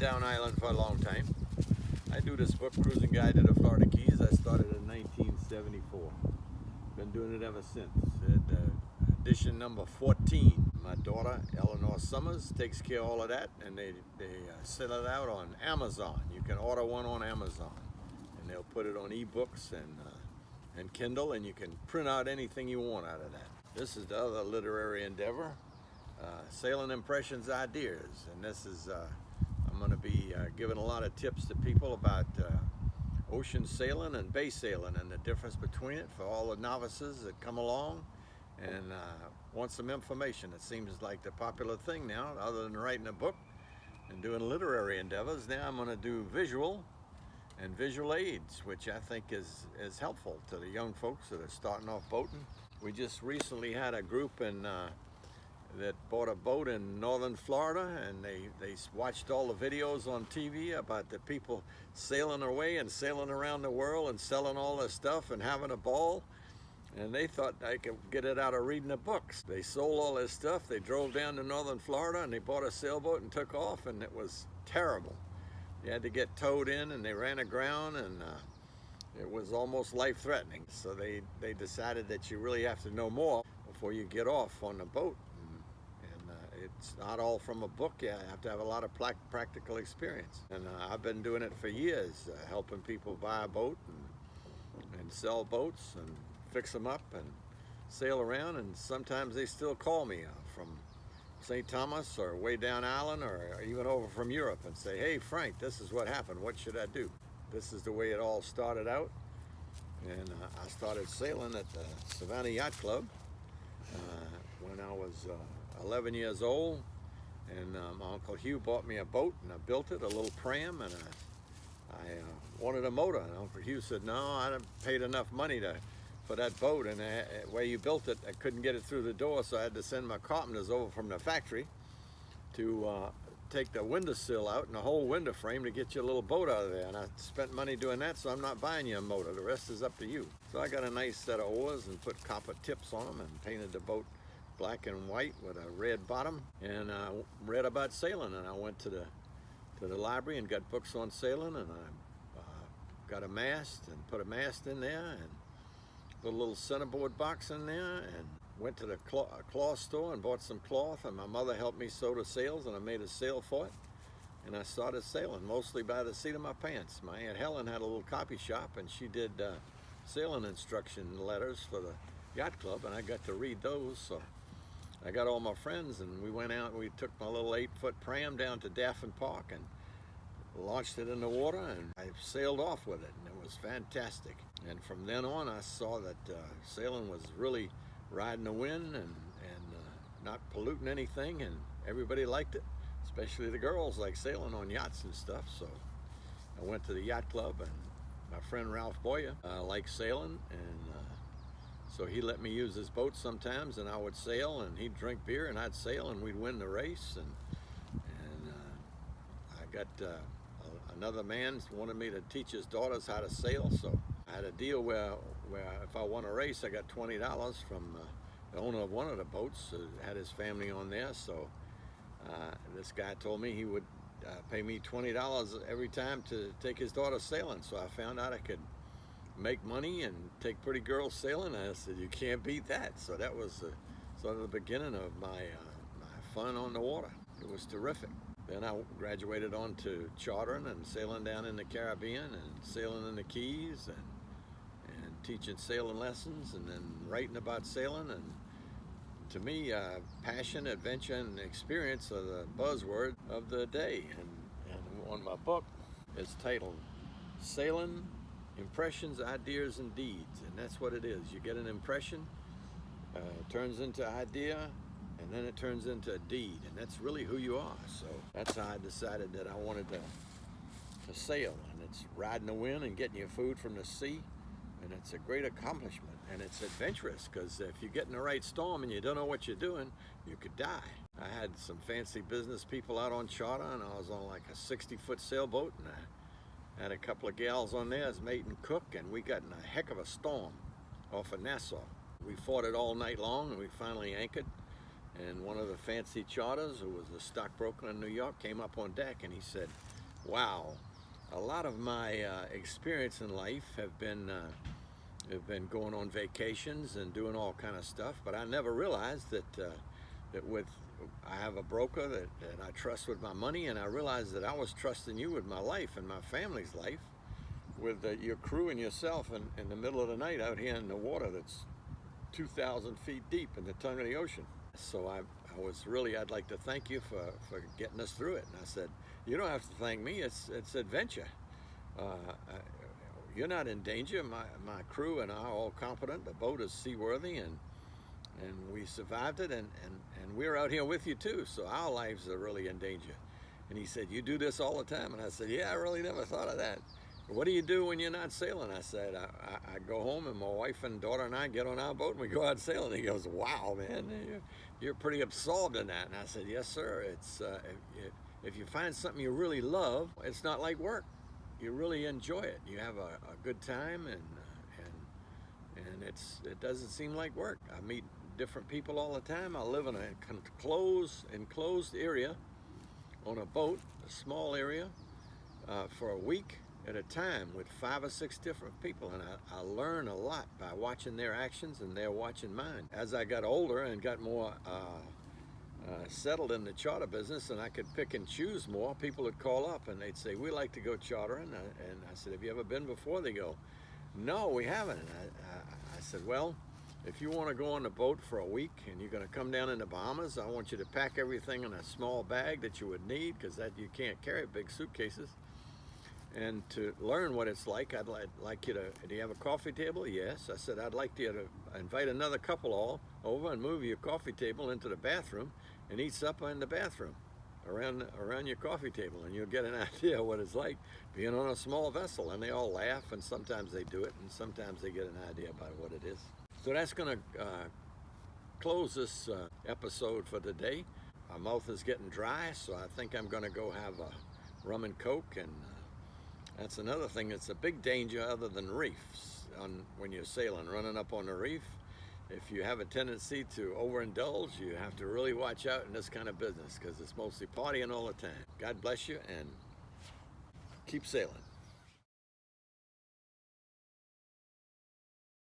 down island for a long time. I do this book, Cruising Guide to the Florida Keys. I started in 1974. Been doing it ever since. Edition number 14. My daughter, Eleanor Summers, takes care of all of that, and they sell it out on Amazon. You can order one on Amazon, and they'll put it on ebooks and Kindle, and you can print out anything you want out of that. This is the other literary endeavor, Sailing Impressions Ideas, and this is I'm going to be giving a lot of tips to people about ocean sailing and bay sailing and the difference between it for all the novices that come along and want some information. It seems like the popular thing now, other than writing a book and doing literary endeavors. Now I'm going to do visual and visual aids, which I think is helpful to the young folks that are starting off boating. We just recently had a group that bought a boat in northern Florida, and they watched all the videos on TV about the people sailing away and sailing around the world and selling all their stuff and having a ball. And they thought I could get it out of reading the books. They sold all their stuff, they drove down to northern Florida, and they bought a sailboat and took off, and it was terrible. You had to get towed in, and they ran aground, and it was almost life-threatening. So they decided that you really have to know more before you get off on the boat. It's not all from a book. You have to have a lot of practical experience. And I've been doing it for years, helping people buy a boat and sell boats and fix them up and sail around. And sometimes they still call me from St. Thomas or way down island or even over from Europe and say, "Hey Frank, this is what happened. What should I do?" This is the way it all started out. And I started sailing at the Savannah Yacht Club when I was 11 years old, and my Uncle Hugh bought me a boat, and I built it, a little pram, and I wanted a motor, and Uncle Hugh said, "No, I didn't paid enough money for that boat, and the way you built it, I couldn't get it through the door, so I had to send my carpenters over from the factory to take the windowsill out and the whole window frame to get you a little boat out of there, and I spent money doing that, so I'm not buying you a motor. The rest is up to you." So I got a nice set of oars and put copper tips on them and painted the boat black and white with a red bottom, and I read about sailing, and I went to the library and got books on sailing, and I got a mast and put a mast in there and put a little centerboard box in there, and went to the cloth store and bought some cloth, and my mother helped me sew the sails, and I made a sail for it, and I started sailing mostly by the seat of my pants. My Aunt Helen had a little copy shop, and she did sailing instruction letters for the yacht club, and I got to read those. So I got all my friends, and we went out and we took my little 8-foot pram down to Daffin Park and launched it in the water, and I sailed off with it, and it was fantastic. And from then on, I saw that sailing was really riding the wind and not polluting anything, and everybody liked it, especially the girls like sailing on yachts and stuff. So I went to the yacht club, and my friend Ralph Boyer liked sailing, and so he let me use his boat sometimes, and I would sail, and he'd drink beer, and I'd sail, and we'd win the race. And I got another man wanted me to teach his daughters how to sail, so I had a deal where if I won a race, I got $20 from the owner of one of the boats. Had his family on there, so this guy told me he would pay me $20 every time to take his daughter sailing. So I found out I could make money and take pretty girls sailing. I said, you can't beat that. So that was sort of the beginning of my fun on the water. It was terrific. Then I graduated on to chartering and sailing down in the Caribbean and sailing in the Keys and teaching sailing lessons and then writing about sailing. And to me, passion, adventure, and experience are the buzzword of the day. And on my book, it's titled Sailing Impressions, Ideas, and Deeds, and that's what it is. You get an impression, it turns into idea, and then it turns into a deed, and that's really who you are. So that's how I decided that I wanted to sail, and it's riding the wind and getting your food from the sea, and it's a great accomplishment, and it's adventurous, because if you get in the right storm and you don't know what you're doing, you could die. I had some fancy business people out on charter, and I was on like a 60-foot sailboat, and I had a couple of gals on there as mate and cook, and we got in a heck of a storm off of Nassau. We fought it all night long, and we finally anchored, and one of the fancy charters, who was a stockbroker in New York, came up on deck, and he said, Wow, a lot of my experience in life have been going on vacations and doing all kind of stuff, but I never realized that with I have a broker that I trust with my money, and I realized that I was trusting you with my life and my family's life, with your crew and yourself in the middle of the night out here in the water that's 2,000 feet deep in the tongue of the ocean. So I'd like to thank you for getting us through it. And I said, you don't have to thank me, it's adventure. Uh, you're not in danger. My crew and I are all competent. The boat is seaworthy, and we survived it, and we're out here with you too, so our lives are really in danger. And he said, you do this all the time? And I said, yeah, I really never thought of that. What do you do when you're not sailing? I said, I go home, and my wife and daughter and I get on our boat and we go out sailing. He goes, wow, man, you're pretty absorbed in that. And I said, yes, sir. It's if you find something you really love, it's not like work. You really enjoy it. You have a good time, and it doesn't seem like work. I meet different people all the time. I live in a enclosed area on a boat, a small area, for a week at a time with 5 or 6 different people, and I learn a lot by watching their actions, and they're watching mine. As I got older and got more settled in the charter business, and I could pick and choose more, people would call up and they'd say, we like to go chartering. And I said, have you ever been before? They go, no, we haven't. And I said, well, if you want to go on the boat for a week and you're going to come down in the Bahamas, I want you to pack everything in a small bag that you would need, because that you can't carry big suitcases. And to learn what it's like, I'd like you to, do you have a coffee table? Yes. I said, I'd like you to invite another couple all over and move your coffee table into the bathroom and eat supper in the bathroom around your coffee table, and you'll get an idea of what it's like being on a small vessel. And they all laugh, and sometimes they do it, and sometimes they get an idea about what it is. So that's going to close this episode for today. My mouth is getting dry, so I think I'm going to go have a rum and coke, and that's another thing that's a big danger other than reefs when you're sailing, running up on the reef. If you have a tendency to overindulge, you have to really watch out in this kind of business, because it's mostly partying all the time. God bless you, and keep sailing.